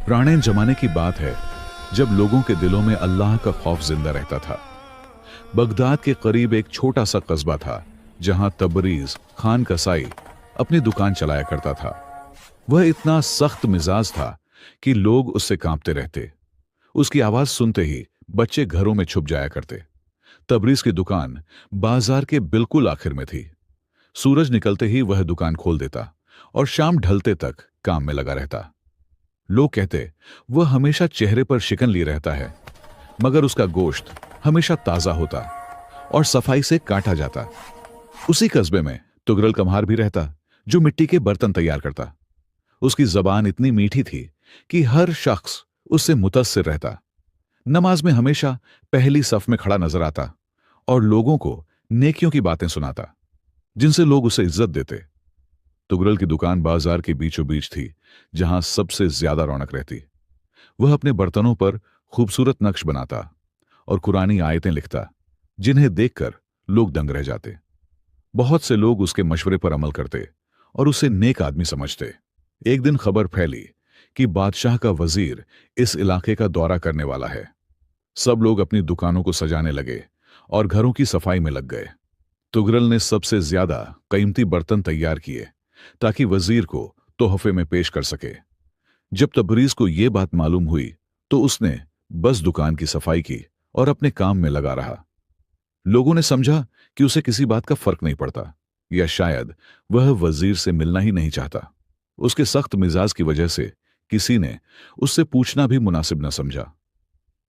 पुराने जमाने की बात है जब लोगों के दिलों में अल्लाह का खौफ जिंदा रहता था। बगदाद के करीब एक छोटा सा कस्बा था जहां तबरीज खान कसाई अपनी दुकान चलाया करता था। वह इतना सख्त मिजाज था कि लोग उससे कांपते रहते। उसकी आवाज सुनते ही बच्चे घरों में छुप जाया करते। तबरीज की दुकान बाजार के बिल्कुल आखिर में थी। सूरज निकलते ही वह दुकान खोल देता और शाम ढलते तक काम में लगा रहता। लोग कहते वह हमेशा चेहरे पर शिकन लिए रहता है, मगर उसका गोश्त हमेशा ताजा होता और सफाई से काटा जाता। उसी कस्बे में तुगरल कम्हार भी रहता जो मिट्टी के बर्तन तैयार करता। उसकी जबान इतनी मीठी थी कि हर शख्स उससे मुतस्सिर रहता। नमाज में हमेशा पहली सफ में खड़ा नजर आता और लोगों को नेकियों की बातें सुनाता जिनसे लोग उसे इज्जत देते। तुगरल की दुकान बाजार के बीचों बीच थी जहां सबसे ज्यादा रौनक रहती। वह अपने बर्तनों पर खूबसूरत नक्श बनाता और कुरानी आयतें लिखता जिन्हें देखकर लोग दंग रह जाते। बहुत से लोग उसके मशवरे पर अमल करते और उसे नेक आदमी समझते। एक दिन खबर फैली कि बादशाह का वजीर इस इलाके का दौरा करने वाला है। सब लोग अपनी दुकानों को सजाने लगे और घरों की सफाई में लग गए। तुगरल ने सबसे ज्यादा कीमती बर्तन तैयार किए ताकि वजीर को तोहफे में पेश कर सके। जब तबरीज को यह बात मालूम हुई तो उसने बस दुकान की सफाई की और अपने काम में लगा रहा। लोगों ने समझा कि उसे किसी बात का फर्क नहीं पड़ता, या शायद वह वजीर से मिलना ही नहीं चाहता। उसके सख्त मिजाज की वजह से किसी ने उससे पूछना भी मुनासिब न समझा।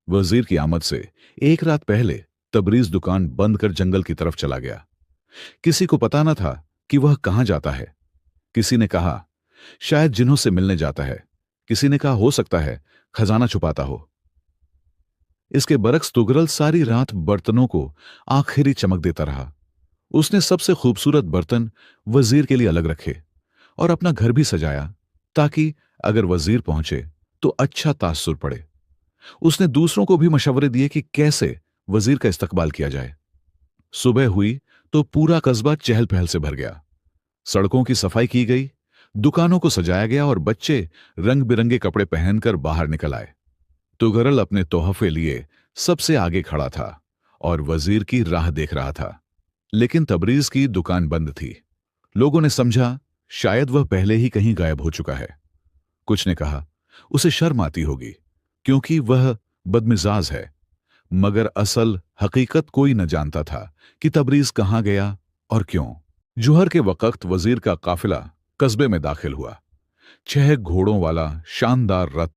वजीर की आमद से एक रात पहले तबरीज दुकान बंद कर जंगल की तरफ चला गया। किसी को पता न था कि वह कहां जाता है। किसी ने कहा शायद जिन्हों से मिलने जाता है, किसी ने कहा हो सकता है खजाना छुपाता हो। इसके बरक्स तुगरल सारी रात बर्तनों को आखिरी चमक देता रहा। उसने सबसे खूबसूरत बर्तन वजीर के लिए अलग रखे और अपना घर भी सजाया ताकि अगर वजीर पहुंचे तो अच्छा तासुर पड़े। उसने दूसरों को भी मशवरे दिए कि कैसे वजीर का इस्तकबाल किया जाए। सुबह हुई तो पूरा कस्बा चहल पहल से भर गया। सड़कों की सफाई की गई, दुकानों को सजाया गया और बच्चे रंग बिरंगे कपड़े पहनकर बाहर निकल आए। तुगरल अपने तोहफे लिए सबसे आगे खड़ा था और वजीर की राह देख रहा था, लेकिन तबरीज की दुकान बंद थी। लोगों ने समझा शायद वह पहले ही कहीं गायब हो चुका है। कुछ ने कहा उसे शर्म आती होगी क्योंकि वह बदमिजाज है, मगर असल हकीकत कोई न जानता था कि तबरीज कहां गया और क्यों। जुहर के वक्त वजीर का काफिला कस्बे में दाखिल हुआ। 6 घोड़ों वाला शानदार रथ